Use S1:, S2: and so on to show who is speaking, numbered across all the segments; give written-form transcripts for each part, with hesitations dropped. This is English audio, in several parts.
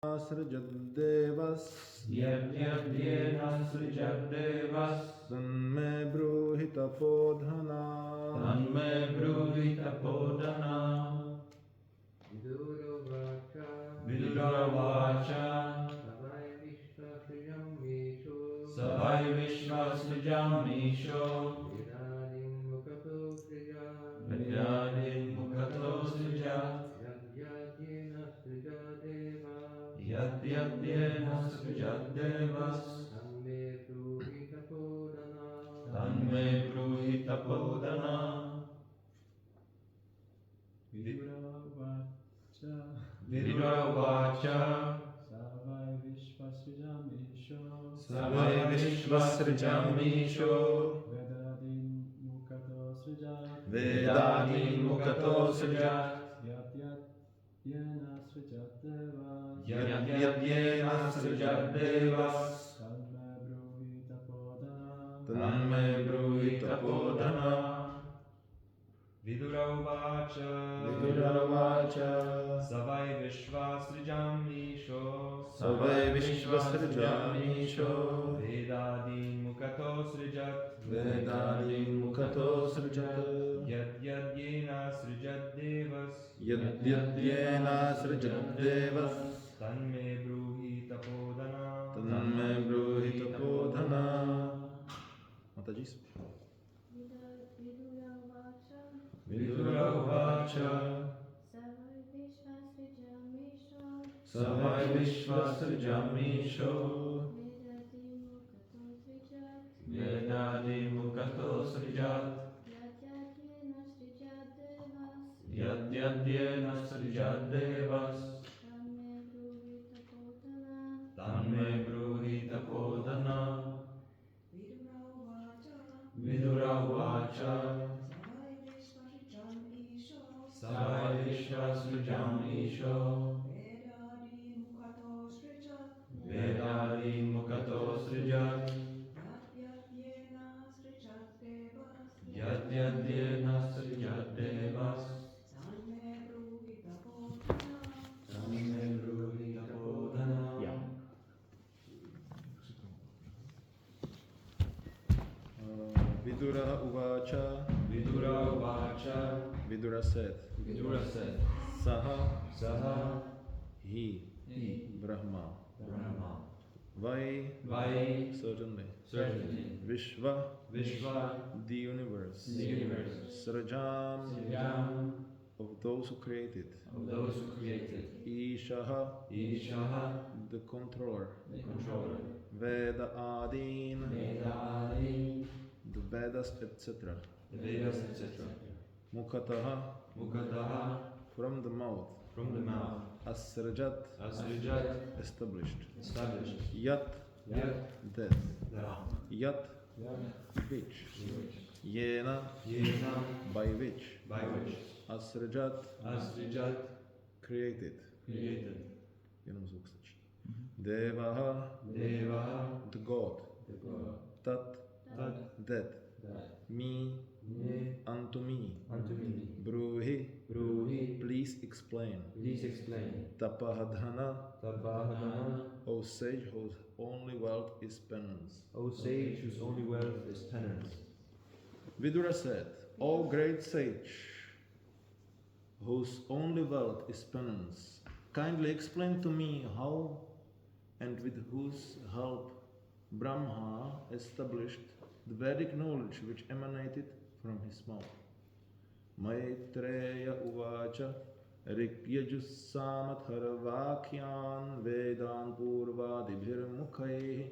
S1: Srijadevas
S2: Yadyena Srijadevas
S1: Tanme Bruhita Podhana
S2: Tanme Bruhita Podhana Viduravacha Savai Vishva Srijamisho Vidyadin Mukato Srijat Yadyena Srijadevas Tanme Bruhita Podhana Viduravacha
S3: Savai Vishvasrijamisho
S2: Savai Vishvasrijamisho
S3: Vedadin Mukato Srijat
S2: Vedadin Mukato Srijat
S3: Yadyena Srijat Devas
S2: Yadyena Srijat Devas
S3: Tanme Bruhita
S2: Tanme Bruhita
S3: Podhana
S2: Podhana Viduravacha Savai Vishvasrijamisho
S1: Savai Vishvasrijamisho
S2: Vedadin Mukato Srijat
S1: Vedadin Mukato Srijat
S2: Yadyena Srijat Devas
S1: Yadyena Srijat Devas
S2: Tanme Bruhita Podhana
S1: Tanme Bruhita Podhana. Mataji.
S2: Viduravacha Savai Vishvasrijamisho Vedadin Mukato Srijat Yadyena Srijat Devas Tanme Bruhita Podhana Viduravacha Savai Vishvasrijamisho Vedadin Mukato Srijat Yadyena Srijat Devas Tanme Bruhita Podhana.
S1: Vidura Uvacha.
S2: Viduravacha
S1: Vidura said.
S2: Vidura said
S1: Saha
S2: Saha
S1: He Brahma.
S2: Brahma
S1: Vai
S2: Vai
S1: certainly. Vishva
S2: Vishva
S1: the universe.
S2: Srijam
S1: Srajam of those who created.
S2: of those who created
S1: Ishaha
S2: Ishaha
S1: the controller.
S2: the controller
S1: Veda Adin
S2: Vedadin
S1: the Vedas etc.
S2: the Vedas etc.
S1: Mukataha
S2: Mukataha
S1: from the mouth.
S2: from the mouth
S1: Asrajat
S2: Asrijat
S1: established.
S2: established
S1: Yat
S2: Yat
S1: death.
S2: the
S1: Yat which. Yena
S2: Yena
S1: by which.
S2: by which
S1: Asrajat
S2: Asrijat
S1: created.
S2: created
S1: Jenom zvuk stačí. Devaha
S2: Deva
S1: the God.
S2: the God
S1: Tat
S2: Tat
S1: that.
S2: that
S1: Me
S2: me
S1: unto me.
S2: unto me
S1: Bruhi
S2: Bruhi
S1: please explain.
S2: please explain
S1: Tapahadhana
S2: Tabhadana
S1: O sage whose only wealth is penance.
S2: O sage whose only wealth is penance.
S1: Vidura said, O great sage, whose only wealth is penance, kindly explain to me how and with whose help Brahma established the Vedic knowledge which emanated from his mouth. Maitreya Uvacha Rikyajussamatharvakyan Vedan Purvadibhir Mukhaihi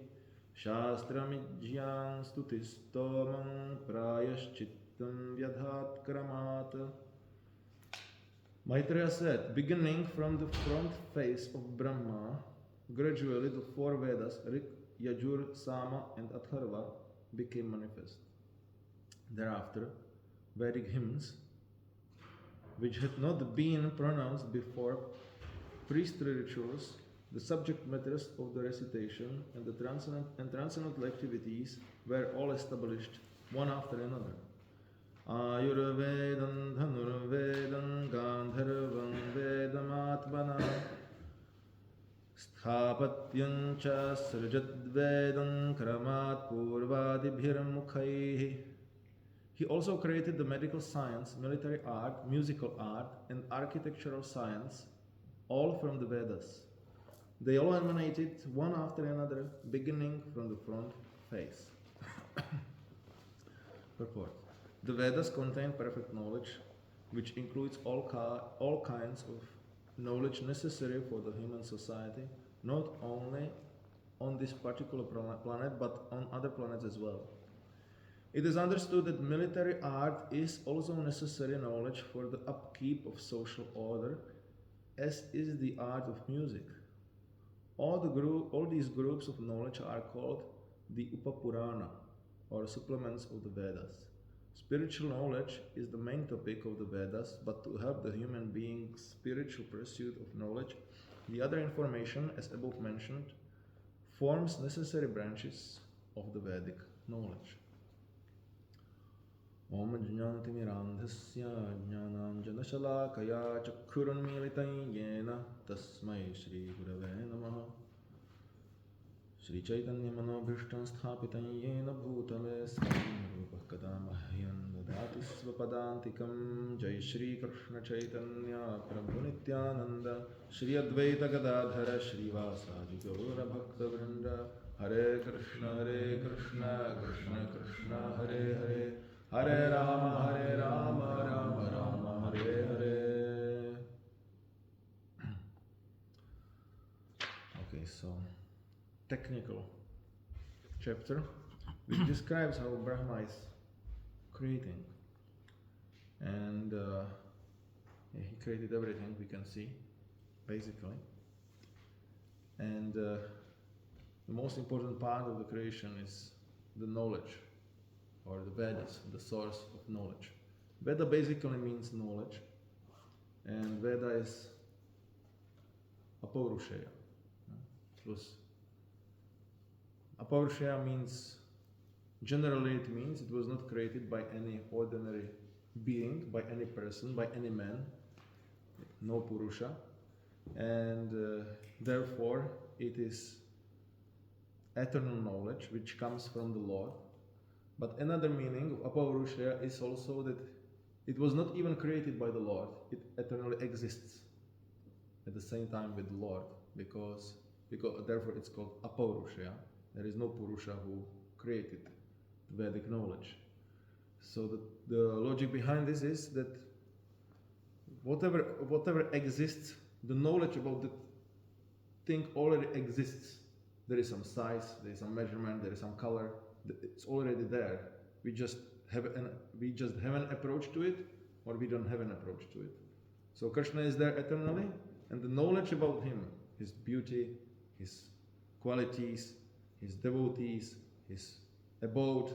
S1: Shastramijyan Stutistomam Prayaschittam Vyadhat Kramat. Maitreya said, beginning from the front face of Brahma, gradually the four Vedas, Rik, Yajur, Sama and Atharva became manifest. Thereafter, Vedic hymns, which had not been pronounced before, priestly rituals, the subject matters of the recitation, and the transcendental activities were all established one after another. Ayurvedam Dhanurvedam Gandharvam Vedamatmana Sthapatyancha srjadvedam kramat purvadibhirmukhaihi. He also created the medical science, military art, musical art, and architectural science, all from the Vedas. They all emanated one after another, beginning from the front face. Purport. The Vedas contain perfect knowledge, which includes all kinds of knowledge necessary for the human society, not only on this particular planet, but on other planets as well. It is understood that military art is also necessary knowledge for the upkeep of social order, as is the art of music. All these groups of knowledge are called the Upapurana, or supplements of the Vedas. Spiritual knowledge is the main topic of the Vedas, but to help the human being's spiritual pursuit of knowledge, the other information, as above mentioned, forms necessary branches of the Vedic knowledge. Om Jnanti Mirandhasya Jnananjana Shalakaya Chakkurunmilitai Yena Tasmai Shri Gurave Namaha Shri Caitanya Manobhishtam Sthapitam Yena Bhutale Swamin Rupah Kadamahyan Dadati Svapadantikam Jai Shri Krishna Chaitanya Prabhu Nityananda Shri Advaita Gadadhara Shri Vasaji Gaura Bhakta Vrinda Hare Krishna Krishna Krishna Hare Hare Hare Rama, Rama Rama, Hare Hare. Okay, so technical chapter which describes how Brahma is creating, and he created everything we can see, basically. And the most important part of the creation is the knowledge, or the Vedas, the source of knowledge. Veda basically means knowledge, and Veda is Apaurushaya. Apaurushaya means, generally it means it was not created by any ordinary being, by any person, by any man, no Purusha, and therefore it is eternal knowledge which comes from the Lord. But another meaning of Apaurushaya is also that it was not even created by the Lord, it eternally exists at the same time with the Lord, because therefore it's called Apaurushaya. There is no Purusha who created Vedic knowledge. So the logic behind this is that whatever exists, the knowledge about the thing already exists. There is some size, there is some measurement, there is some color. It's already there. We just have an approach to it, or we don't have an approach to it. So Krishna is there eternally, and the knowledge about him, his beauty, his qualities, his devotees, his abode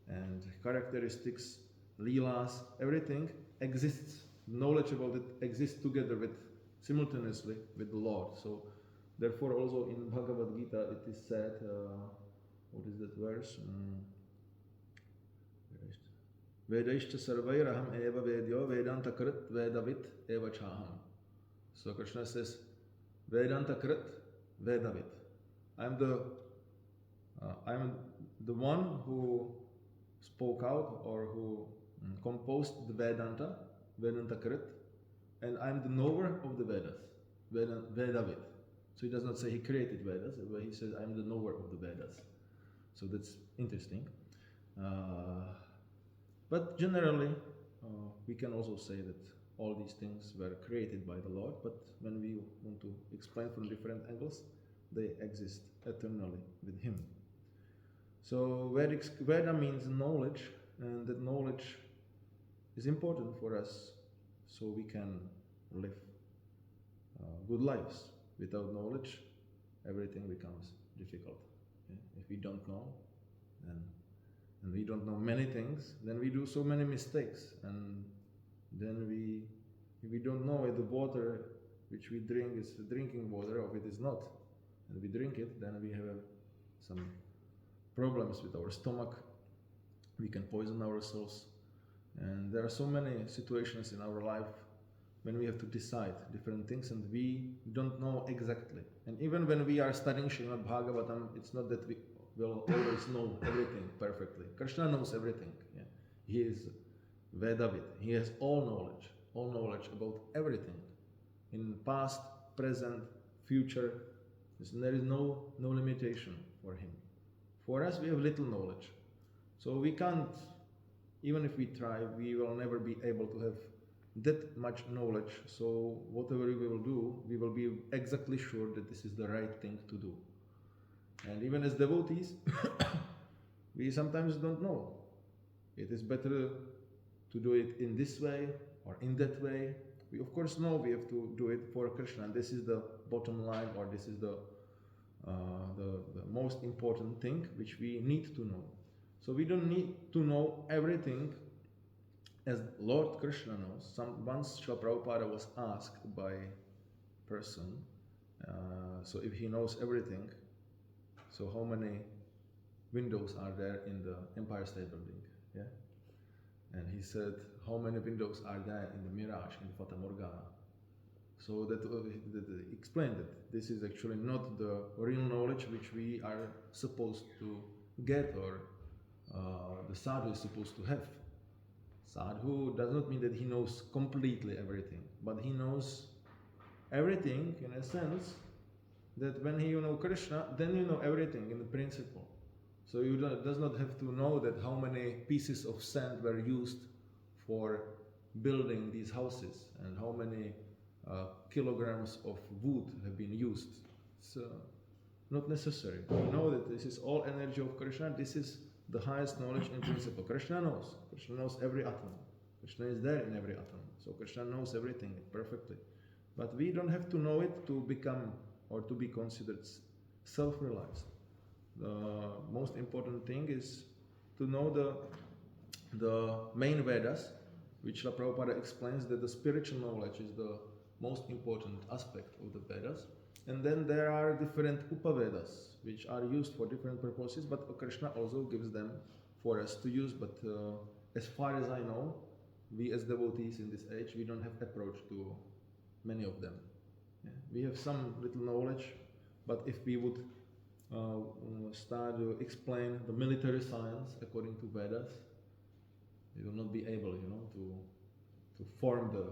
S1: and characteristics, leelas, everything exists. Knowledge about it exists together simultaneously with the Lord. So therefore also in Bhagavad Gita it is said, what is that verse? Vedaishcha sarvairaham eva vedyo vedanta krit vedavit eva chaham. So Krishna says, Vedanta krit vedavit. I'm the one who spoke out, or who composed the Vedanta krit, and I'm the knower of the Vedas, Vedavit. So he does not say he created Vedas, but he says I'm the knower of the Vedas. So that's interesting. But generally, we can also say that all these things were created by the Lord, but when we want to explain from different angles, they exist eternally with Him. So Veda means knowledge, and that knowledge is important for us so we can live good lives. Without knowledge, everything becomes difficult. Okay? If we don't know, and we don't know many things, then we do so many mistakes, and then if we don't know if the water which we drink is drinking water or if it is not, and we drink it, then we have some problems with our stomach. We can poison ourselves, and there are so many situations in our life when we have to decide different things and we don't know exactly. And even when we are studying Srimad-Bhagavatam, it's not that we will always know everything perfectly. Krishna knows everything. Yeah? He is Vedavid. He has all knowledge about everything. In past, present, future, there is no limitation for him. For us, we have little knowledge. So we can't, even if we try, we will never be able to have that much knowledge. So whatever we will do, we will be exactly sure that this is the right thing to do. And even as devotees, we sometimes don't know. It is better to do it in this way or in that way. We of course know we have to do it for Krishna. And this is the bottom line, or this is the most important thing which we need to know. So we don't need to know everything as Lord Krishna knows. Once Srila Prabhupada was asked by a person, so if he knows everything, so how many windows are there in the Empire State Building? Yeah? And he said, how many windows are there in the Mirage, in the Fata Morgana? So that explained that this is actually not the real knowledge which we are supposed to get, or the sadhu is supposed to have. Sadhu does not mean that he knows completely everything, but he knows everything in a sense that when you know Krishna, then you know everything in the principle. So you does not have to know that how many pieces of sand were used for building these houses and how many kilograms of wood have been used. It's not necessary. We know that this is all energy of Krishna. This is the highest knowledge in principle. Krishna knows. Krishna knows every atom. Krishna is there in every atom. So Krishna knows everything perfectly. But we don't have to know it to become or to be considered self-realized. The most important thing is to know the main Vedas, which Srila Prabhupada explains that the spiritual knowledge is the most important aspect of the Vedas. And then there are different Upavedas, which are used for different purposes, but Krishna also gives them for us to use. But as far as I know, we as devotees in this age, we don't have approach to many of them. Yeah? We have some little knowledge, but if we would start to explain the military science according to Vedas, we will not be able, to form the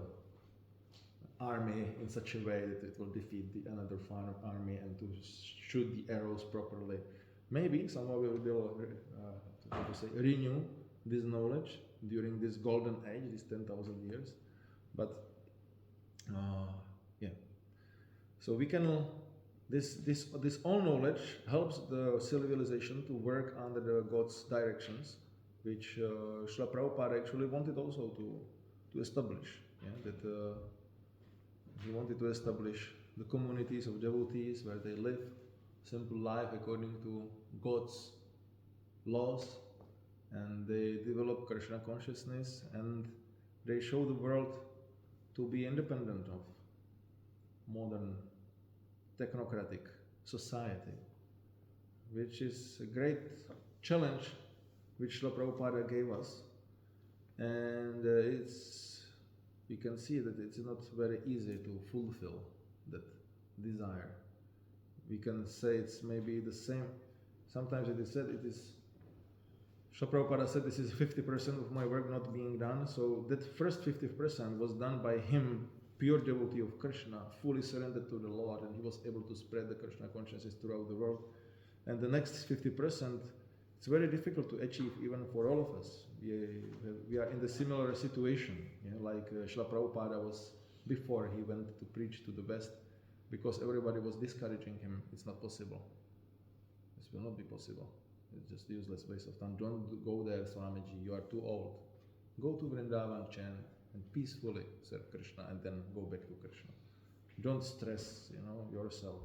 S1: army in such a way that it will defeat another foreign army and to shoot the arrows properly. Maybe someone will renew this knowledge during this golden age, these 10,000 years. But so we can this all knowledge helps the civilization to work under the God's directions, which Srila Prabhupada actually wanted also to establish. Yeah? That he wanted to establish the communities of devotees where they live simple life according to God's laws, and they develop Krishna consciousness, and they show the world to be independent of modern technocratic society, which is a great challenge which Srila Prabhupada gave us. And you can see that it's not very easy to fulfill that desire. We can say it's maybe the same. Sometimes it is said Srila Prabhupada said this is 50% of my work not being done. So that first 50% was done by him, pure devotee of Krishna, fully surrendered to the Lord, and he was able to spread the Krishna consciousness throughout the world. And the next 50%, it's very difficult to achieve even for all of us. We are in the similar situation, like Srila Prabhupada was before he went to preach to the West, because everybody was discouraging him. It's not possible. This will not be possible. It's just a useless waste of time. Don't go there, Swamiji, you are too old. Go to Vrindavan, chant, and peacefully serve Krishna, and then go back to Krishna. Don't stress, yourself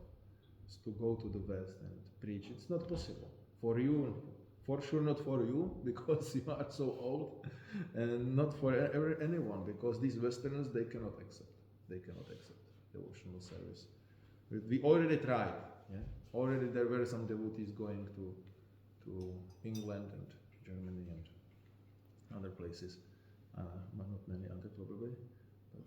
S1: to go to the West and preach. It's not possible for you. For sure, not for you, because you are so old, and not for anyone, because these Westerners, they cannot accept. They cannot accept devotional service. We already tried. Yeah? Already there were some devotees going to England and Germany and other places. But not many other probably. But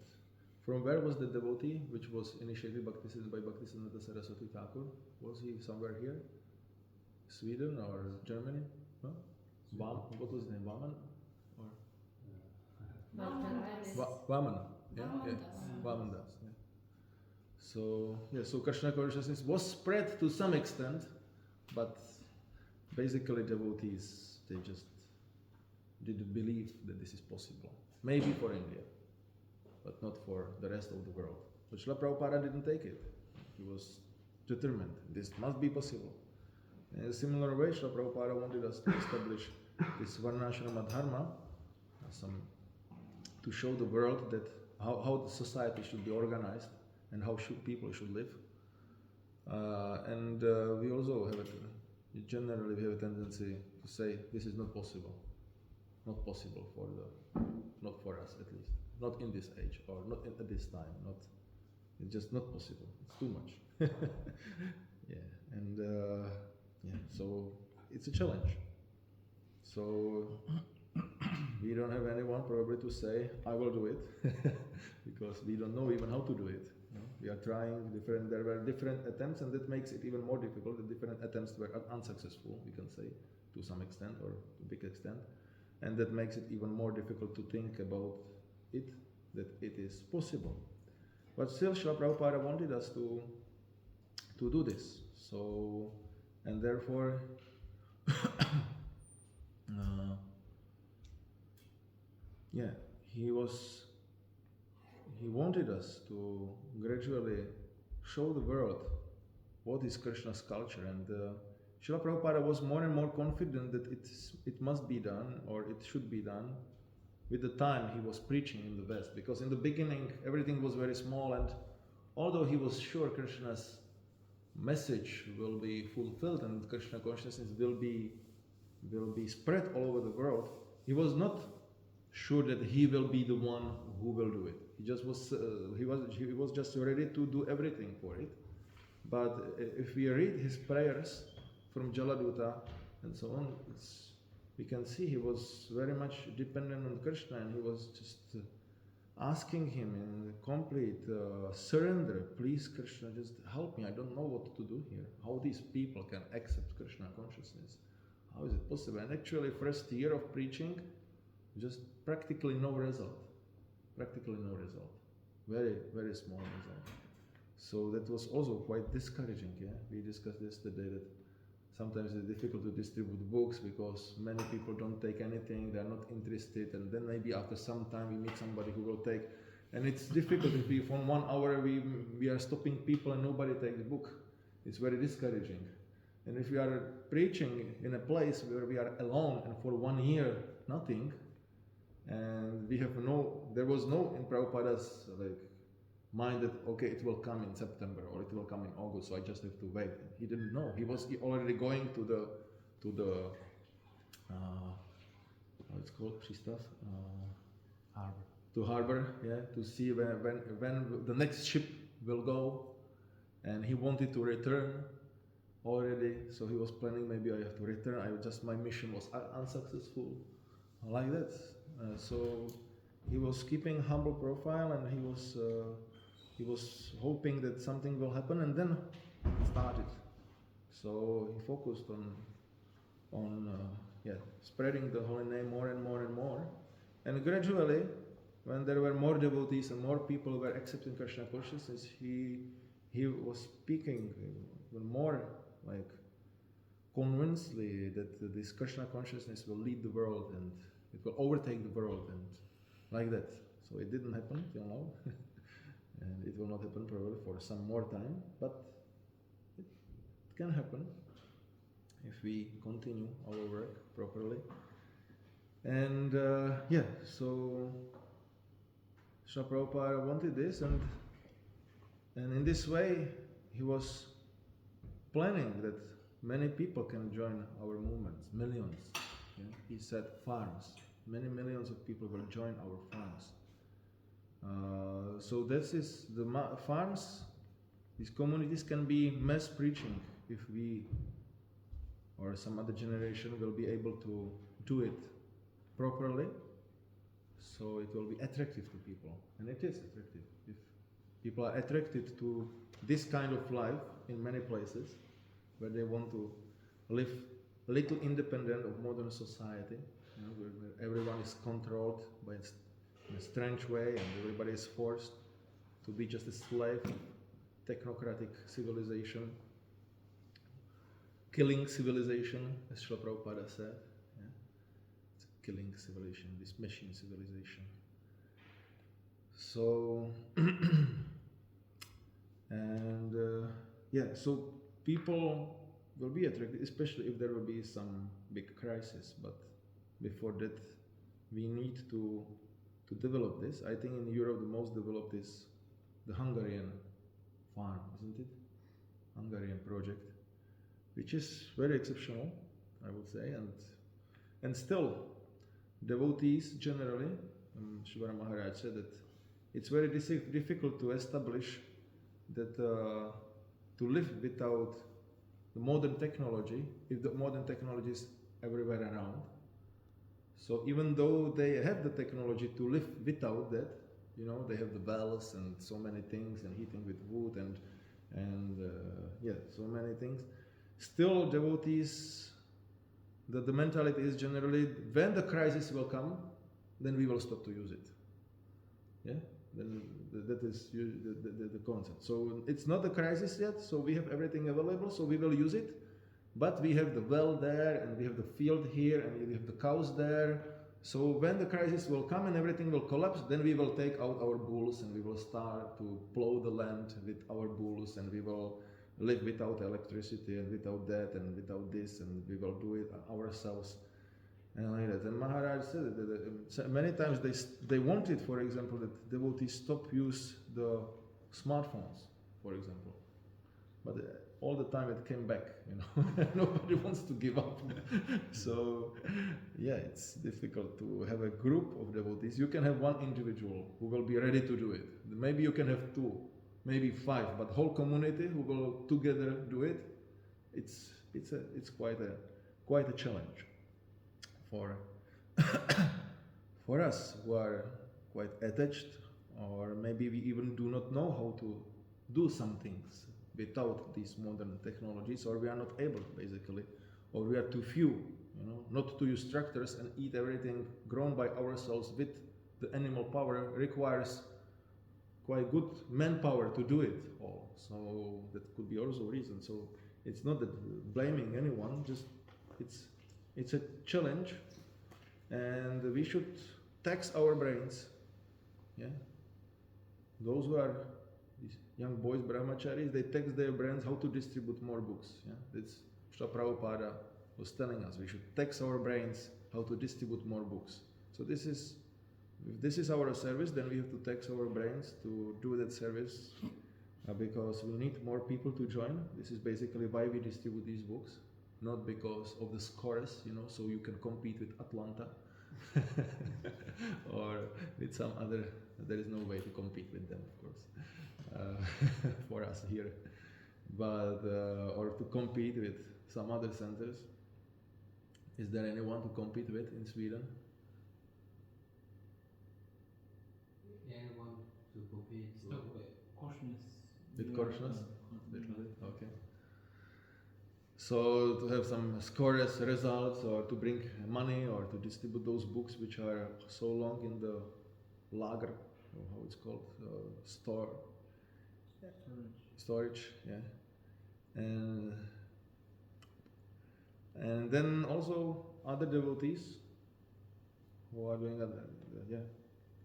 S1: From where was the devotee which was initiated by Bhaktisiddhanta Saraswati Thakur? Was he somewhere here? Sweden or Germany? No? What was his name? Vaman? Or Vaman. Yeah? Yeah. Vaman Das. Yeah. So Krishna consciousness was spread to some extent, but basically devotees, they just didn't believe that this is possible. Maybe for India, but not for the rest of the world. But Srila Prabhupada didn't take it. He was determined. This must be possible. In a similar way, Srila Prabhupada wanted us to establish this Varnashrama Dharma, to show the world that how the society should be organized and how people should live. We also generally we have a tendency to say this is not possible. Not possible not for us at least. Not in this age or not at this time. It's just not possible. It's too much. So it's a challenge. So we don't have anyone probably to say, I will do it, because we don't know even how to do it. We are trying there were different attempts, and that makes it even more difficult. The different attempts were unsuccessful, we can say, to some extent or to a big extent. And that makes it even more difficult to think about it, that it is possible. But still, Srila Prabhupada wanted us to do this. So, and therefore, he wanted us to gradually show the world what is Krishna's culture. And Srila Prabhupada was more and more confident that it must be done, or it should be done, with the time he was preaching in the West. Because in the beginning, everything was very small, and although he was sure Krishna's message will be fulfilled and Krishna consciousness will be spread all over the world, he was not sure that he will be the one who will do it. He just was he was just ready to do everything for it. But if we read his prayers from Jaladuta and so on, we can see he was very much dependent on Krishna, and he was just asking him in complete surrender, please Krishna, just help me, I don't know what to do here. How these people can accept Krishna consciousness? How is it possible? And actually, first year of preaching, just practically no result. Very, very small result. So that was also quite discouraging. Yeah, we discussed yesterday that sometimes it's difficult to distribute books because many people don't take anything, they're not interested, and then maybe after some time we meet somebody who will take. And it's difficult if we, from 1 hour, we are stopping people and nobody takes the book. It's very discouraging. And if we are preaching in a place where we are alone and for 1 year nothing, and there was no in Prabhupada's mind that okay, it will come in September or it will come in August, so I just have to wait. He didn't know. He was already going to the what's called Pristav? Harbor. To harbor, yeah, to see when the next ship will go, and he wanted to return already. So he was planning, maybe I have to return. My mission was unsuccessful, like that. So he was keeping humble profile, and he was hoping that something will happen, and then it started. So he focused on spreading the holy name more and more and more, and gradually, when there were more devotees and more people were accepting Krishna consciousness, he was speaking even more convincedly that this Krishna consciousness will lead the world and it will overtake the world, and like that. So it didn't happen till now. And it will not happen probably for some more time, but it can happen if we continue our work properly. And so Srila Prabhupada wanted this, and in this way he was planning that many people can join our movements, millions. Yeah? He said farms, many millions of people will join our farms. So this is the farms. These communities can be mass preaching if we or some other generation will be able to do it properly. so it will be attractive to people, and it is attractive. If people are attracted to this kind of life in many places, where they want to live a little independent of modern society, where everyone is controlled by in a strange way, and everybody is forced to be just a slave of technocratic civilization, killing civilization, as Srila Prabhupada said. Yeah? It's a killing civilization, this machine civilization. So, and so people will be attracted, especially if there will be some big crisis. But before that, we need to develop this. I think in Europe the most developed is the Hungarian farm, isn't it? Hungarian project, which is very exceptional, I would say, and still devotees generally, Shivara Maharaj said that it's very difficult to establish that to live without the modern technology, if the modern technology is everywhere around. So even though they have the technology to live without that, they have the wells and so many things, and heating with wood and so many things. Still, devotees, the mentality is generally, when the crisis will come, then we will stop to use it. Yeah, then that is the concept. So it's not a crisis yet. So we have everything available. So we will use it. But we have the well there, and we have the field here, and we have the cows there. So when the crisis will come and everything will collapse, then we will take out our bulls and we will start to plow the land with our bulls, and we will live without electricity and without that and without this, and we will do it ourselves. And like that. And Maharaj said that many times they wanted, for example, that devotees stop use the smartphones, for example. But all the time it came back, Nobody wants to give up. So, it's difficult to have a group of devotees. You can have one individual who will be ready to do it. Maybe you can have 2, maybe 5, but whole community who will together do it. It's quite a challenge for for us who are quite attached, or maybe we even do not know how to do some things without these modern technologies, or we are not able, basically, or we are too few, not to use tractors and eat everything grown by ourselves with the animal power requires quite good manpower to do it all. So that could be also a reason. So it's not that blaming anyone, just it's a challenge, and we should tax our brains. Those who are these young boys, brahmacharis, they tax their brains how to distribute more books. That's Srila Prabhupada was telling us. We should tax our brains how to distribute more books. So if this is our service, then we have to tax our brains to do that service, because we need more people to join. This is basically why we distribute these books, not because of the scores, so you can compete with Atlanta or with some other. There is no way to compete with them, of course, for us here, but or to compete with some other centers. Is there anyone to compete with in Sweden?
S4: Anyone to compete
S1: with Korsnes? Okay. So to have some scores results, or to bring money, or to distribute those books which are so long in the lager, or how it's called, storage, and then also other devotees who are doing that,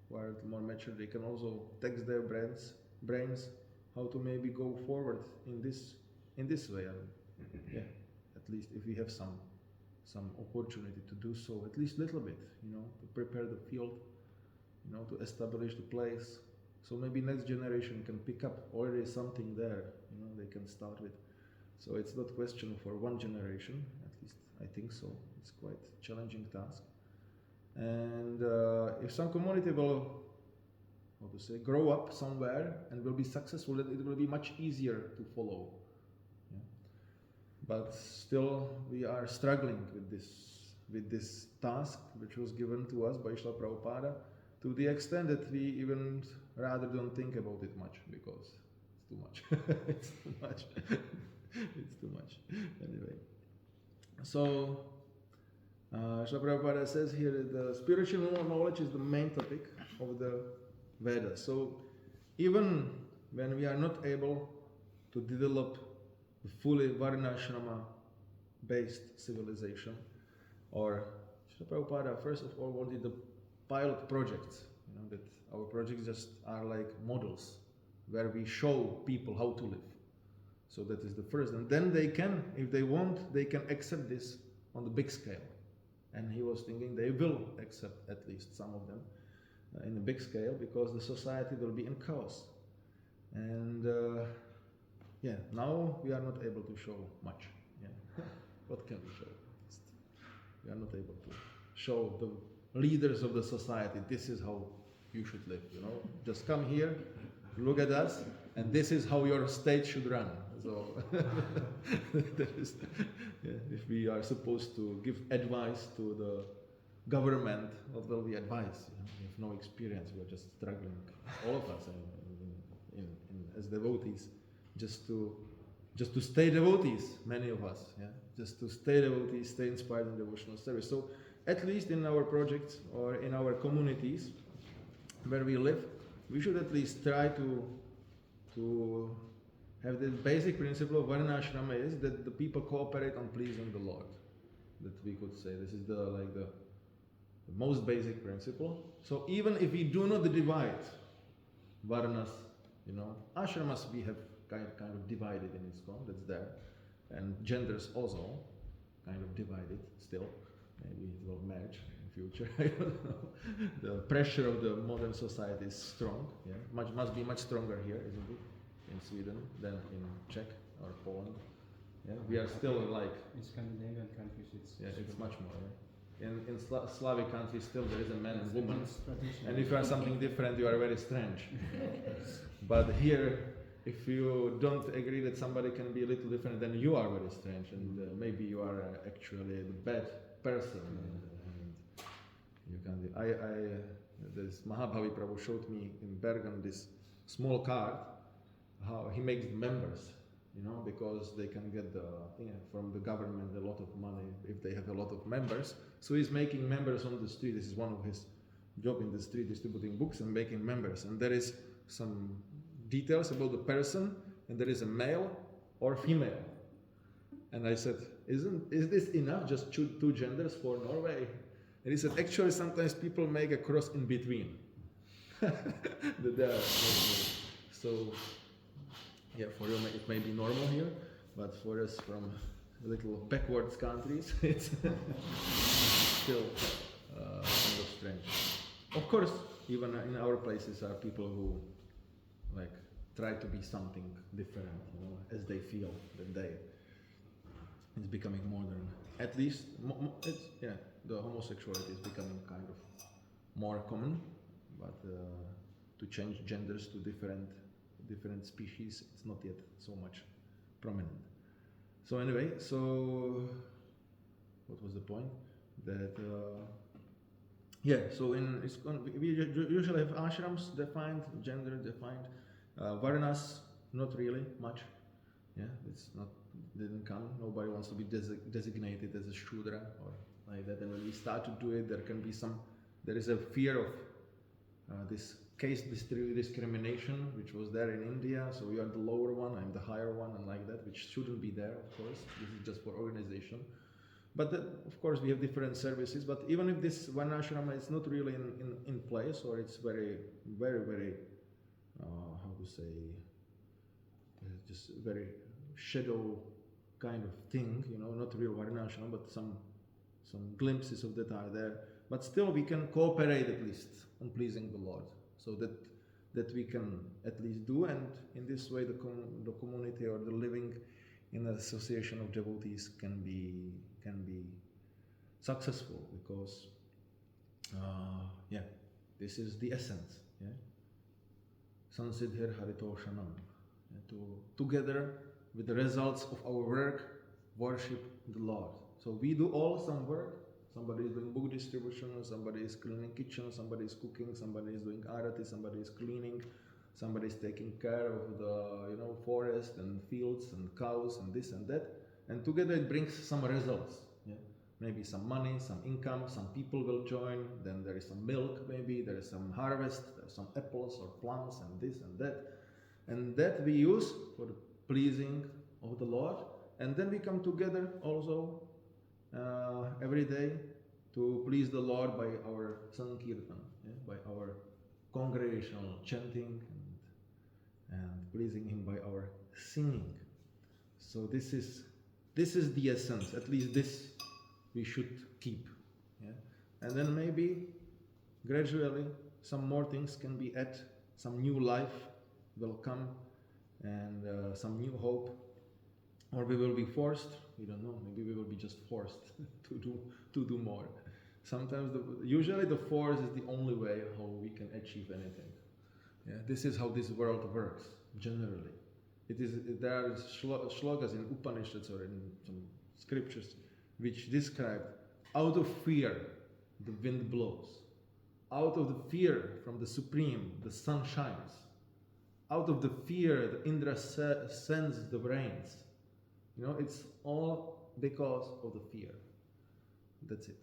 S1: who are more mature, they can also tax their brains how to maybe go forward in this way. At least if we have some opportunity to do so, at least little bit, to prepare the field, to establish the place. So maybe next generation can pick up already something there, they can start with. So it's not question for one generation, at least I think so. It's quite a challenging task. And if some community will, grow up somewhere and will be successful, then it will be much easier to follow. But still, we are struggling with this task, which was given to us by Srila Prabhupada, to the extent that we even rather don't think about it much because it's too much. It's too much. It's too much. Anyway, so Srila Prabhupada says here that the spiritual knowledge is the main topic of the Vedas. So even when we are not able to develop a fully Varnashrama based civilization, or Srila Prabhupada first of all wanted the pilot projects, that our projects just are like models where we show people how to live. So that is the first, and then they can, if they want, they can accept this on the big scale. And he was thinking they will accept at least some of them in a big scale because the society will be in chaos. And now we are not able to show much. Yeah. What can we show? We are not able to show the leaders of the society, this is how you should live. Just come here, look at us, and this is how your state should run. So, that is, if we are supposed to give advice to the government, what will we advise? We have no experience. We are just struggling, all of us, as devotees, just to stay devotees. Many of us, just to stay devotees, stay inspired in devotional service. So, at least in our projects or in our communities where we live, we should at least try to have the basic principle of Varnashrama is that the people cooperate on pleasing the Lord. That we could say this is the most basic principle. So even if we do not divide Varnas, ashramas we have kind of divided in ISKCON, that's there, and genders also kind of divided still. Maybe it will merge in future. I don't know. The pressure of the modern society is strong. Must be much stronger here, isn't it? In Sweden than in Czech or Poland. We are still like
S3: in Scandinavian countries.
S1: It's much more. In Slavic countries, still there is a man and woman,
S3: traditional.
S1: and if you are something different, you are very strange. But here, if you don't agree that somebody can be a little different, then you are very strange, and maybe you are actually the bad person. And you can. This Mahabhavi Prabhu showed me in Bergen this small card. How he makes members, because they can get from the government a lot of money if they have a lot of members. So he's making members on the street. This is one of his job in the street, distributing books and making members. And there is some details about the person, and there is a male or female. And I said, is this enough? Just two genders for Norway? And he said, actually, sometimes people make a cross in between. So. For you it may be normal here, but for us from little backwards countries, it's still kind of strange. Of course, even in our places are people who try to be something different, as they feel that it's becoming modern. At least, the homosexuality is becoming kind of more common, but to change genders to different species, it's not yet so much prominent. So anyway, what was the point? That so in ISKCON we usually have ashrams defined, gender defined, varnas not really much. It's not, didn't come. Nobody wants to be designated as a Shudra or like that. And when we start to do it, there is a fear of this caste discrimination, which was there in India. So you are the lower one, I'm the higher one, and like that, which shouldn't be there, of course. This is just for organization. But of course, we have different services. But even if this Varnashrama is not really in place, or it's very, very, very, how to say, just very shadow kind of thing, not real Varnashrama, but some glimpses of that are there. But still, we can cooperate at least on pleasing the Lord. So that we can at least do, and in this way the community or the living in an association of devotees can be successful, because this is the essence. Sansiddhir Haritoshanam. Together with the results of our work, worship the Lord. So we do all some work, Somebody is doing book distribution, somebody is cleaning kitchen, somebody is cooking, somebody is doing arati, somebody is cleaning, somebody is taking care of the forest and fields and cows and this and that. And together it brings some results. Yeah? Maybe some money, some income, some people will join, then there is some milk maybe, there is some harvest, there are some apples or plums and this and that. And that we use for the pleasing of the Lord. And then we come together also every day to please the Lord by our Sankirtan, by our congregational chanting and pleasing Him by our singing. So this is the essence. At least this we should keep. Yeah? And then maybe gradually some more things can be added. Some new life will come and some new hope. Or we will be forced, we don't know, maybe we will be just forced to do more. Sometimes, usually the force is the only way how we can achieve anything. Yeah? This is how this world works, generally. There are shlokas in Upanishads or in some scriptures which describe, out of fear the wind blows, out of the fear from the Supreme the sun shines, out of the fear the Indra sends the rains. It's all because of the fear. That's it.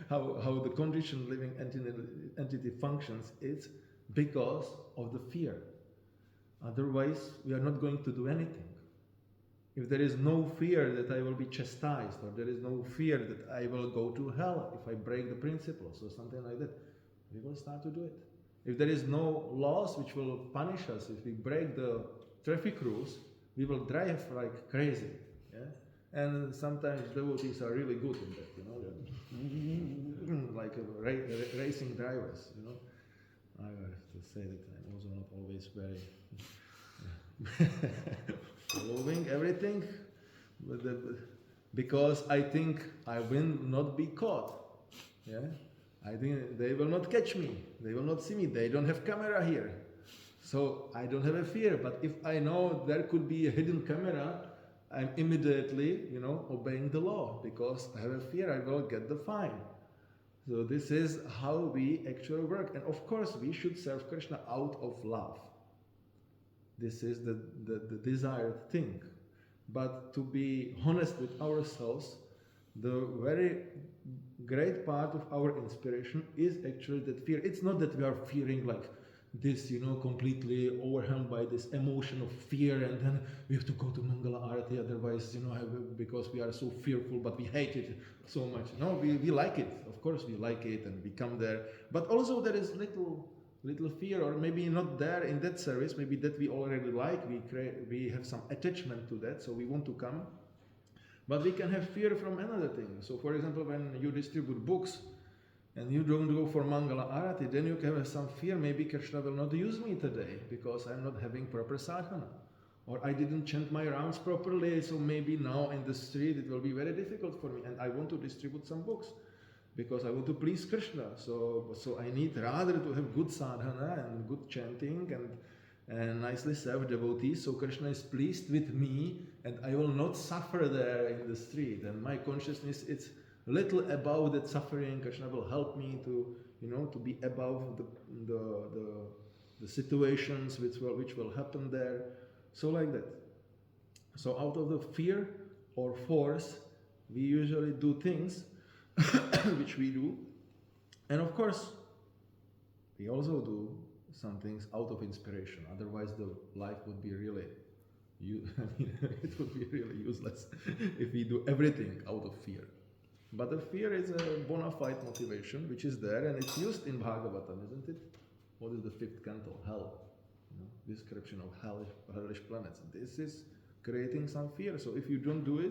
S1: how the conditioned living entity functions is because of the fear. Otherwise, we are not going to do anything. If there is no fear that I will be chastised, or there is no fear that I will go to hell if I break the principles or something like that, we will start to do it. If there is no laws which will punish us if we break the traffic rules, we will drive like crazy. Yeah? And sometimes devotees are really good in that, like racing drivers. I have to say that I'm also not always very following everything, because I think I will not be caught. Yeah, I think they will not catch me. They will not see me. They don't have camera here, so I don't have a fear. But if I know there could be a hidden camera, I'm immediately, obeying the law, because I have a fear I will get the fine. So this is how we actually work. And of course, we should serve Krishna out of love. This is the desired thing. But to be honest with ourselves, the very great part of our inspiration is actually that fear. It's not that we are fearing like this, completely overwhelmed by this emotion of fear, and then we have to go to Mangala Arati, otherwise, because we are so fearful, but we hate it so much. No, we like it. Of course we like it, and we come there. But also there is little fear, or maybe not there in that service, maybe that we already like, we have some attachment to that, so we want to come. But we can have fear from another thing. So for example, when you distribute books, and you don't go for Mangala Arati, then you can have some fear, maybe Krishna will not use me today, because I'm not having proper sadhana. Or I didn't chant my rounds properly, so maybe now in the street it will be very difficult for me, and I want to distribute some books, because I want to please Krishna. So I need rather to have good sadhana and good chanting and nicely serve devotees, so Krishna is pleased with me, and I will not suffer there in the street. And my consciousness, it's little above that suffering. Krishna will help me to, to be above the situations which will happen there. So like that. So out of the fear or force, we usually do things which we do. And of course, we also do some things out of inspiration. Otherwise, the life would be really, it would be really useless if we do everything out of fear. But the fear is a bona fide motivation, which is there, and it's used in Bhagavatam, isn't it? What is the 5th canto? Hell. Description of hellish planets. This is creating some fear. So if you don't do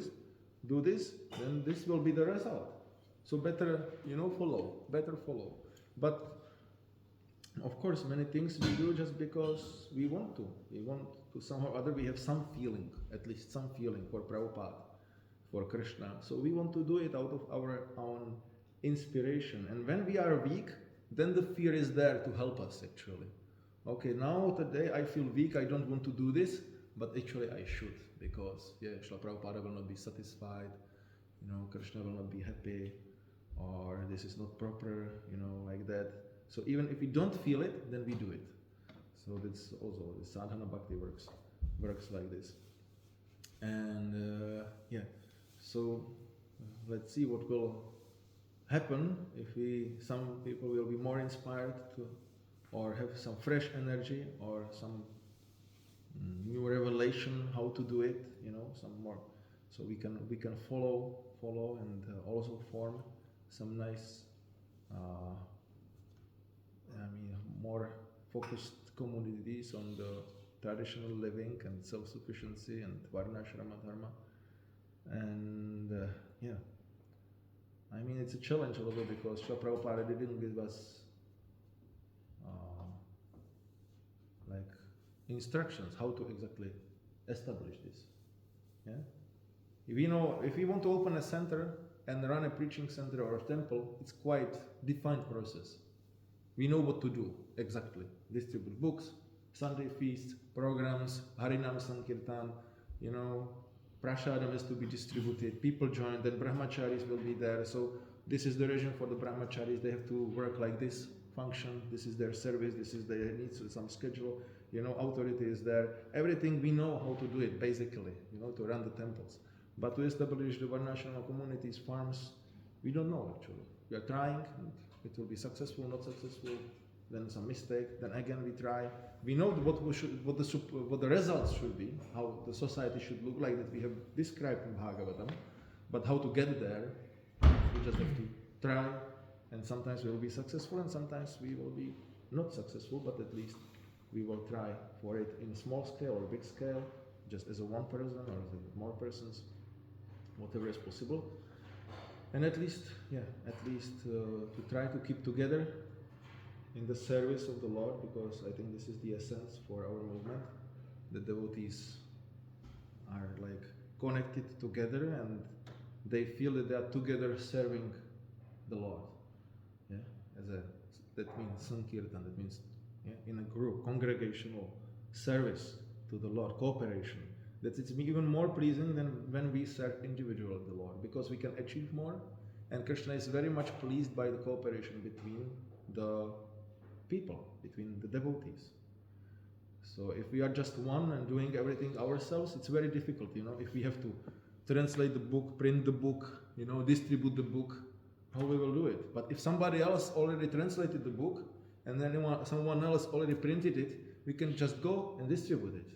S1: this, then this will be the result. So better, better follow. But of course, many things we do just because we want to. We want to somehow or other, we have some feeling, at least some feeling for Prabhupada, for Krishna. So we want to do it out of our own inspiration. And when we are weak, then the fear is there to help us actually. Okay, now today I feel weak, I don't want to do this, but actually I should, because Srila Prabhupada will not be satisfied, Krishna will not be happy. or this is not proper, like that. So even if we don't feel it, then we do it. So that's also the sadhana bhakti works like this. And so let's see what will happen if some people will be more inspired to, or have some fresh energy, or some new revelation how to do it, some more, so we can follow and also form some nice more focused communities on the traditional living and self-sufficiency and varnashrama dharma. And it's a challenge a little bit, because Srila Prabhupada didn't give us instructions how to exactly establish this. Yeah? If we want to open a center and run a preaching center or a temple, it's quite defined process. We know what to do exactly. Distribute books, Sunday feasts, programs, Harinam Sankirtan, Prashadam is to be distributed, people join, then Brahmacharis will be there. So this is the regime for the Brahmacharis, they have to work like this, function, this is their service, this is their needs, some schedule, authority is there. Everything we know how to do it, basically, to run the temples. But to establish the Varnashrama communities, farms, we don't know actually. We are trying, and it will be successful, not successful, then some mistake, then again we try. We know what the results should be, how the society should look like, that we have described in Bhagavatam, but how to get there, we just have to try, and sometimes we will be successful, and sometimes we will be not successful, but at least we will try for it in a small scale or big scale, just as a one person or as more persons, whatever is possible. And at least to try to keep together in the service of the Lord, because I think this is the essence for our movement. The devotees are connected together, and they feel that they are together serving the Lord. Yeah, that means Sankirtan. That means in a group, congregational service to the Lord, cooperation. That it's even more pleasing than when we serve individually the Lord, because we can achieve more, and Krishna is very much pleased by the cooperation between the people, between the devotees. So if we are just one and doing everything ourselves, it's very difficult, if we have to translate the book, print the book, distribute the book, how we will do it. But if somebody else already translated the book, and then someone else already printed it, we can just go and distribute it.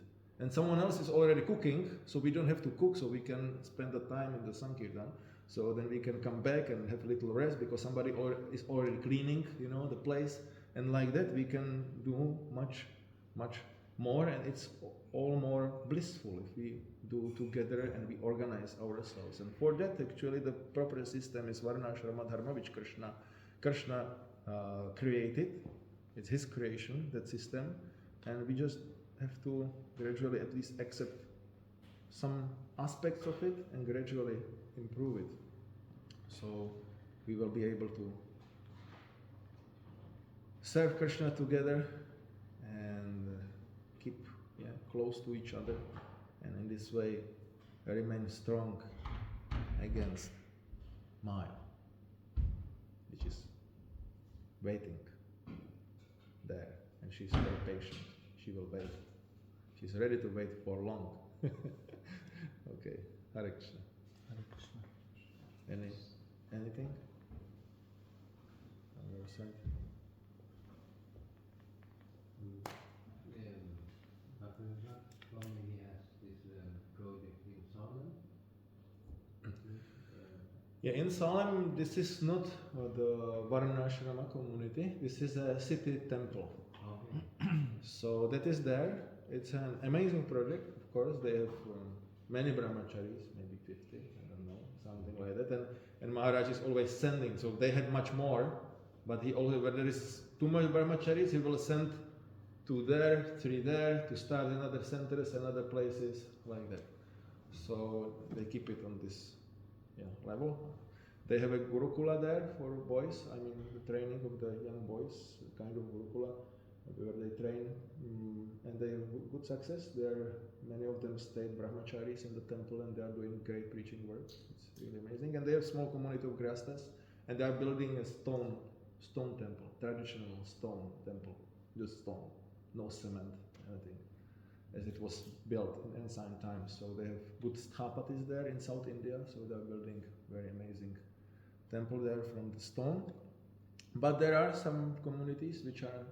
S1: And someone else is already cooking, so we don't have to cook, so we can spend the time in the Sankirtan. So then we can come back and have a little rest, because somebody is already cleaning, the place. And like that, we can do much, much more, and it's all more blissful if we do together and we organize ourselves. And for that, actually, the proper system is Varnashrama Dharma, which Krishna created. It's his creation, that system, and we just have to gradually at least accept some aspects of it and gradually improve it. So we will be able to serve Krishna together and keep close to each other, and in this way remain strong against Maya, which is waiting there, and she's very patient. She will wait. She's ready to wait for long. Okay, Hare Krishna.
S4: Hare Krishna.
S1: Anything on your side?
S5: He has this project in Salem.
S1: Yeah, in Salem, this is not the Varnashrama community. This is a city temple.
S5: Okay.
S1: So that is there. It's an amazing project. Of course, they have many brahmacharis, maybe 50, I don't know, something like that. And Maharaj is always sending. So they had much more, but he always, when there is too much brahmacharis, he will send 2 there, 3 there, to start another centers and other places like that. So they keep it on this level. They have a Gurukula there for boys, the training of the young boys, kind of Gurukula, where they train, and they have good success. Many of them stayed brahmacharis in the temple, and they are doing great preaching work. It's really amazing. And they have small community of grihasthas, and they are building a stone temple, traditional stone temple, just stone, no cement, anything, as it was built in ancient times. So they have good sthapatis there in South India, so they are building very amazing temple there from the stone. But there are some communities which are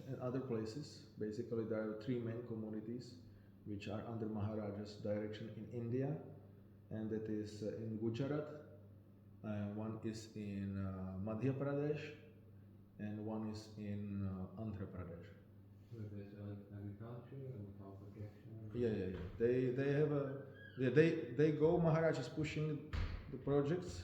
S1: in other places. Basically, there are three main communities which are under Maharaja's direction in India, and that is in Gujarat, one is in Madhya Pradesh, and one is in Andhra Pradesh.
S5: Where there's agriculture and cow protection.
S1: Yeah. They have they go. Maharaj is pushing the projects,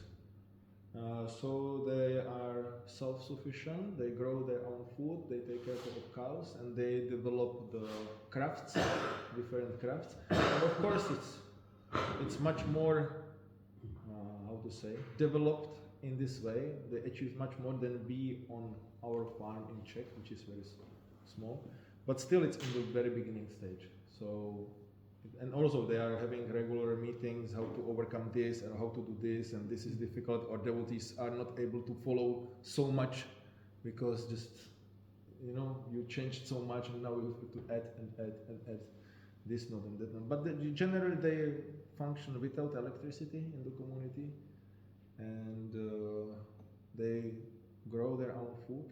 S1: so they are self-sufficient. They grow their own food. They take care of cows, and they develop the crafts, different crafts. And of course, it's much more how to say developed in this way. They achieve much more than we on our farm in Czech, which is very small, but still it's in the very beginning stage. So, and also they are having regular meetings, how to overcome this and how to do this, and this is difficult, or devotees are not able to follow so much because just, you changed so much and now you have to add this node and that node. But generally they function without electricity in the community, and they grow their own food,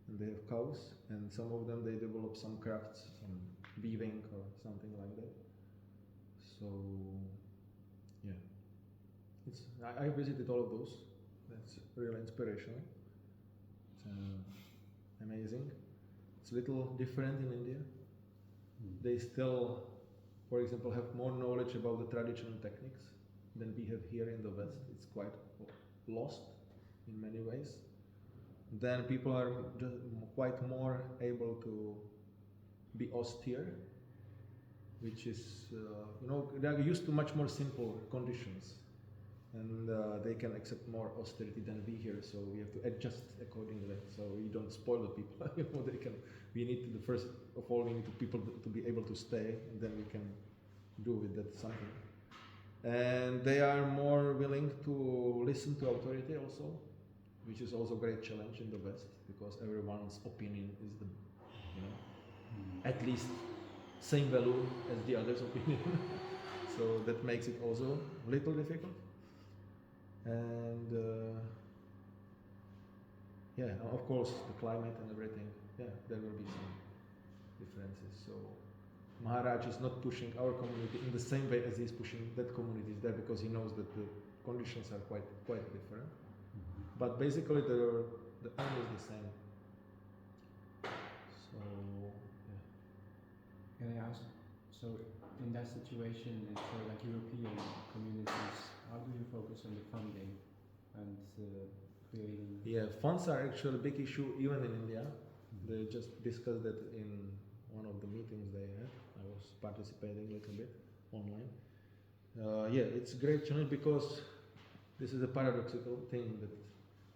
S1: and they have cows, and some of them they develop some crafts, some weaving or something like that. So yeah, I visited all of those. That's really inspirational. It's amazing. It's a little different in India. They still, for example, have more knowledge about the traditional techniques than we have here in the West. It's quite lost in many ways. Then people are just quite more able to be austere, which is, they are used to much more simple conditions, and they can accept more austerity than we here. So we have to adjust accordingly. So we don't spoil the people. We need to, first of all, we need people to be able to stay, and then we can do with that something. And they are more willing to listen to authority also, which is also a great challenge in the West, because everyone's opinion is at least same value as the other's opinion. So that makes it also a little difficult. And of course, the climate and everything, there will be some differences. So Maharaj is not pushing our community in the same way as he's pushing that community there, because he knows that the conditions are quite different. But basically, the aim is the same. So, yeah.
S3: Can I ask, so in that situation, for like European communities, how do you focus on the funding and creating?
S1: Yeah, funds are actually a big issue even in India. They just discussed that in one of the meetings they had. I was participating a little bit online. It's a great challenge, because this is a paradoxical thing that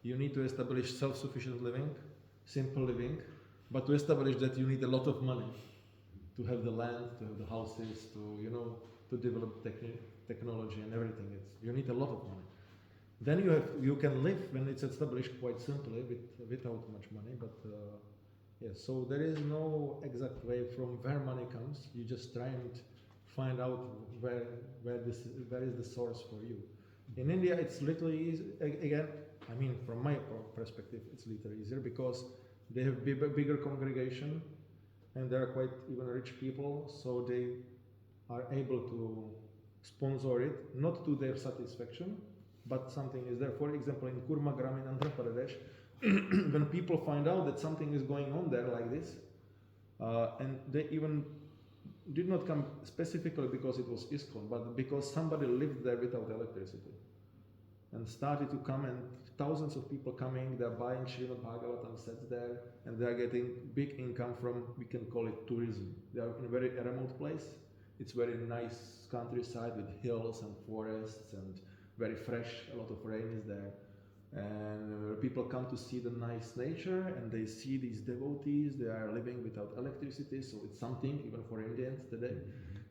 S1: you need to establish self-sufficient living, simple living, but to establish that you need a lot of money to have the land, to have the houses, to develop technology and everything. You need a lot of money. Then you can live when it's established quite simply without much money. But so there is no exact way from where money comes. You just try and find out where is the source for you. In India, it's little easy. Again, I mean, from my perspective, it's little easier because they have bigger congregation, and they are quite even rich people, so they are able to sponsor it, not to their satisfaction, but something is there. For example, in Kurmagram in Andhra Pradesh, when people find out that something is going on there like this, and they even did not come specifically because it was ISKCON, but because somebody lived there without electricity, and started to come, and thousands of people coming, they're buying Srimad-Bhagavatam sets there, and they're getting big income from, we can call it tourism. They are in a very remote place. It's very nice countryside with hills and forests and very fresh, a lot of rain is there. And people come to see the nice nature, and they see these devotees, they are living without electricity, so it's something even for Indians today.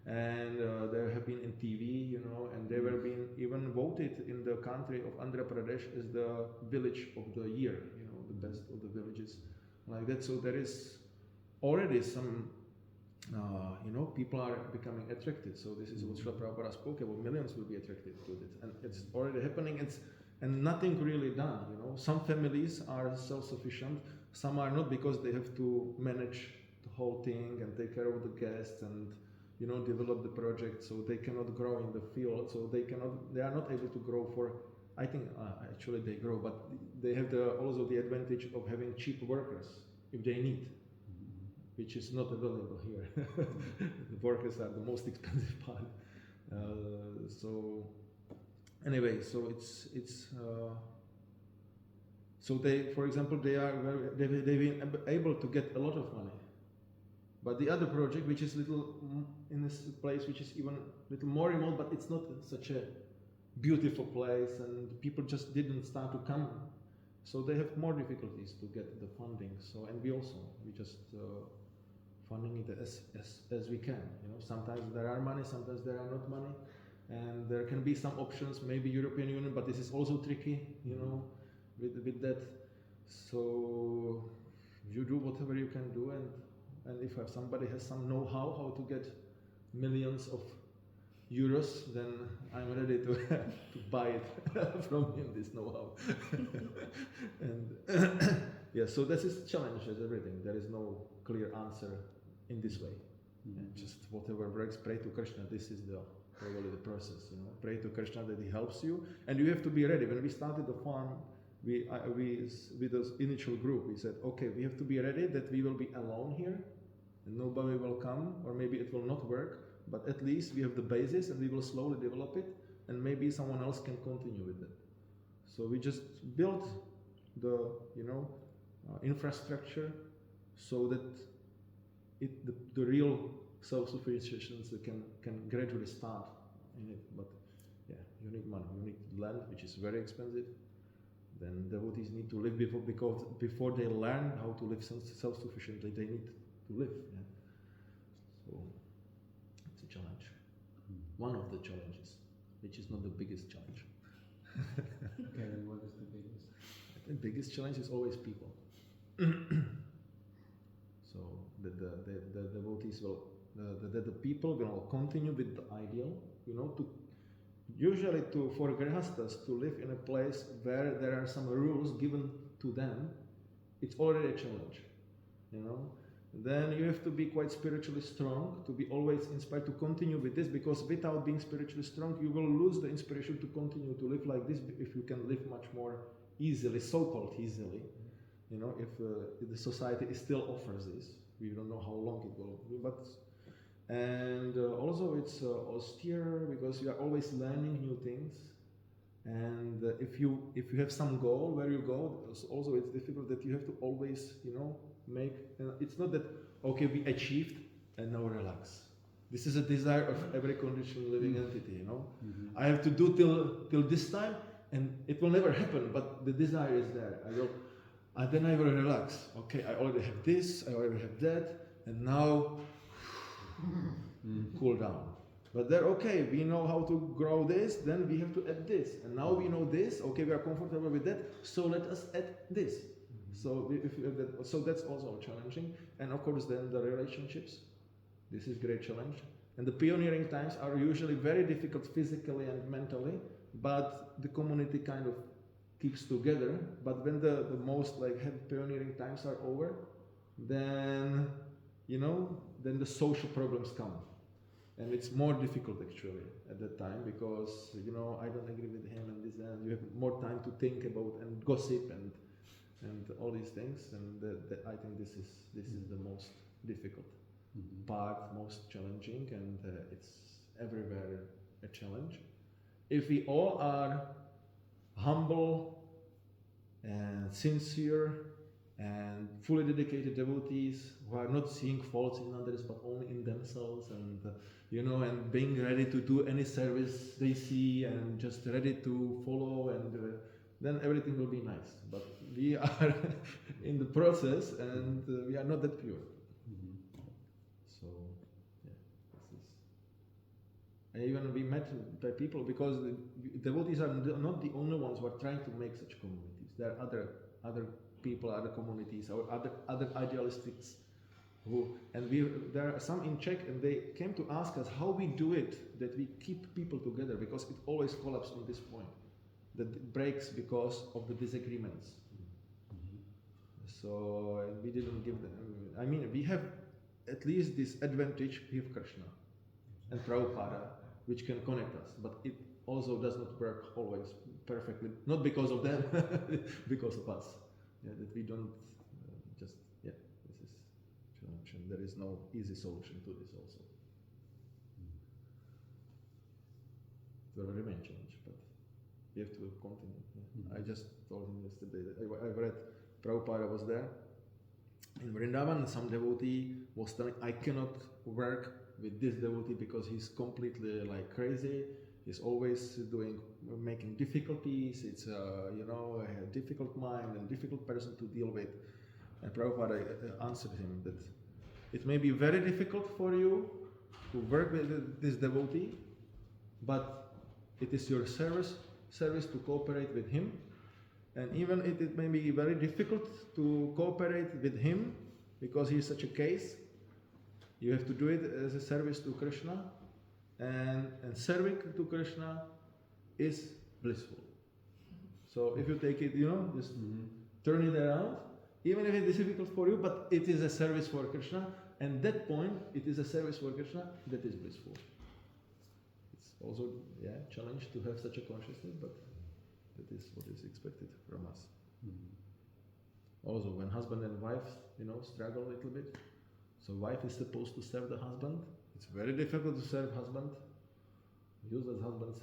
S1: and they have been in TV, you know, and they were being even voted in the country of Andhra Pradesh as the village of the year, you know, the best of the villages like that. So there is already some, you know, people are becoming attracted. So this is what Srila Prabhupada spoke about. Millions will be attracted to it, and it's already happening. And nothing really done, you know. Some families are self-sufficient, some are not, because they have to manage the whole thing and take care of the guests and, you know, develop the project. So they cannot grow in the field. So they are not able to grow for. I think actually they grow, but they have also the advantage of having cheap workers if they need, which is not available here. The workers are the most expensive part. So anyway, so so they, for example, they've been able to get a lot of money. But the other project, which is little in this place, which is even a little more remote, but it's not such a beautiful place, and people just didn't start to come. So they have more difficulties to get the funding. So, and we just funding it as we can. You know, sometimes there are money, sometimes there are not money, and there can be some options, maybe European Union, but this is also tricky, you know, with that. So you do whatever you can do, and if somebody has some know-how how to get millions of euros, then I'm ready to buy it from him, this know-how. And yeah, so this is challenge as everything. There is no clear answer in this way. And just whatever works, pray to Krishna. This is probably the process, you know. Pray to Krishna that he helps you, and you have to be ready. When we started the farm, we with this initial group, we said, okay, we have to be ready that we will be alone here, and nobody will come, or maybe it will not work, but at least we have the basis, and we will slowly develop it, and maybe someone else can continue with it. So we just built the, you know, infrastructure so that the real self-sufficiency can gradually start in it. But yeah, you need money, you need land, which is very expensive. Then devotees need to live because before they learn how to live self-sufficiently, they need to live. Yeah? So it's a challenge. One of the challenges, which is not the biggest challenge.
S3: Okay, then what is the biggest?
S1: The biggest challenge is always people. So the devotees will, the people will continue with the ideal, you know, for grihastas to live in a place where there are some rules given to them. It's already a challenge, you know. Then you have to be quite spiritually strong to be always inspired to continue with this, because without being spiritually strong, you will lose the inspiration to continue to live like this. If you can live much more easily, so-called easily, you know, if the society still offers this, we don't know how long it will be, but and also it's austere, because you are always learning new things, and if you have some goal where you go, also it's difficult that you have to always, you know, make. It's not that okay, we achieved and now relax. This is a desire of every conditioned living entity, you know. I have to do till this time, and it will never happen, but the desire is there. Then I will relax. Okay, I already have this, I already have that, and now cool down. But then, okay, we know how to grow this, then we have to add this. And now we know this, okay, we are comfortable with that, so let us add this. So so that's also challenging. And of course then the relationships. This is great challenge. And the pioneering times are usually very difficult physically and mentally, but the community kind of keeps together. But when the most like heavy pioneering times are over, then, you know, then the social problems come. And it's more difficult actually at that time, because, you know, I don't agree with him and this, and you have more time to think about and gossip and all these things. And I think this is the most difficult part, most challenging, and it's everywhere a challenge. If we all are humble and sincere and fully dedicated devotees who are not seeing faults in others but only in themselves, and you know, and being ready to do any service they see and just ready to follow, and then everything will be nice. But we are in the process, and we are not that pure. So yeah, this is And even we met the people, because the devotees are not the only ones who are trying to make such communities. There are other people, other communities, or other idealistics there are some in Czech, and they came to ask us how we do it, that we keep people together, because it always collapses on this point, that it breaks because of the disagreements. So we didn't give them, I mean, we have at least this advantage with Krishna and Prabhupada, which can connect us, but it also does not work always perfectly, not because of them, because of us. Yeah, that we don't this is challenge, and there is no easy solution to this also. It will remain challenge, but we have to continue. Yeah. I just told him yesterday that I read Prabhupada was there in Vrindavan, and some devotee was telling, I cannot work with this devotee because he's completely like crazy. He's always making difficulties. It's a difficult mind and difficult person to deal with. And Prabhupada answered him that it may be very difficult for you to work with this devotee, but it is your service to cooperate with him. And even if it may be very difficult to cooperate with him because he is such a case, you have to do it as a service to Krishna, and serving to Krishna is blissful. So if you take it, just turn it around, even if it is difficult for you, but it is a service for Krishna, and that point, it is a service for Krishna, that is blissful. It's also, challenge to have such a consciousness, but that is what is expected from us. Also, when husband and wife, struggle a little bit, so wife is supposed to serve the husband. It's very difficult to serve husband, useless husbands.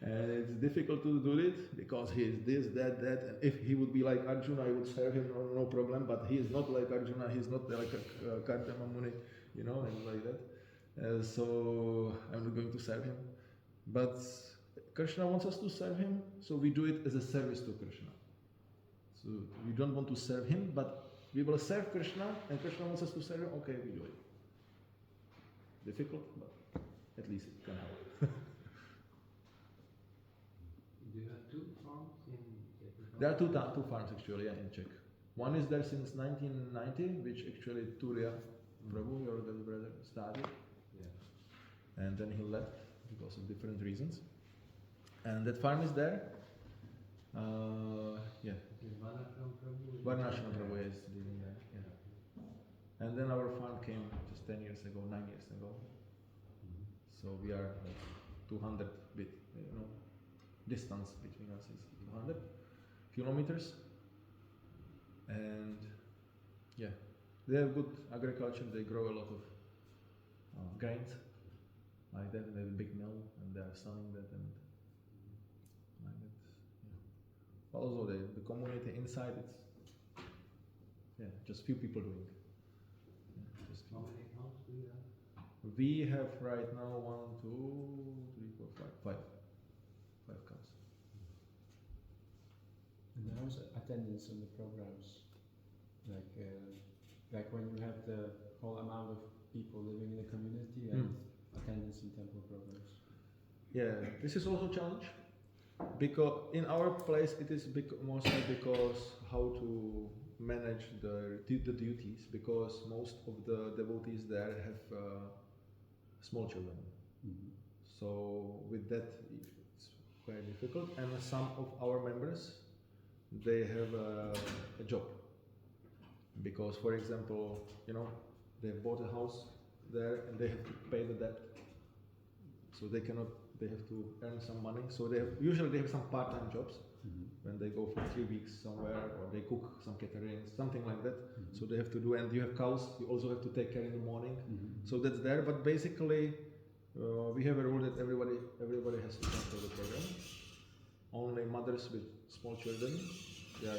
S1: And it's difficult to do it because he is this, that, and if he would be like Arjuna, I would serve him, no problem, but he is not like Arjuna, he's not like a Caitanya Muni, and like that. So I'm not going to serve him. But Krishna wants us to serve him, so we do it as a service to Krishna. So we don't want to serve him, but we will serve Krishna, and Krishna wants us to serve him, okay, we do it. Difficult, but at least it can help.
S5: Do you have two farms in Czech Republic?
S1: There are two farms actually, in Czech. One is there since 1990, which actually Caitanya Prabhu, your brother, started.
S5: Yeah.
S1: And then he left because of different reasons. And that farm is there.
S5: Is Varnashram Prabhu?
S1: Varnashram Prabhu is living there. Yeah. And then our farm came just 9 years ago. So we are like 200 bit, distance between us is 200 kilometers. And they have good agriculture. They grow a lot of grains like that. They have a big mill, and they are selling that and like that. Yeah. Also, the community inside, it's just few people doing.
S5: How many cows do you have?
S1: We have right now 1, 2, 3, 4, 5 cows.
S3: And how's attendance on the programs? Like when you have the whole amount of people living in the community and attendance in temple programs? Yeah,
S1: this is also a challenge. Because in our place it is mostly because how to manage the duties, because most of the devotees there have small children. So with that it's quite difficult, and some of our members, they have a job, because for example, they bought a house there and they have to pay the debt, so they have to earn some money. So usually they have some part-time jobs when they go for 3 weeks somewhere, or they cook some catering, something like that. So they have to do, and you have cows, you also have to take care in the morning. So that's there, but basically we have a rule that everybody has to come for the program. Only mothers with small children, they are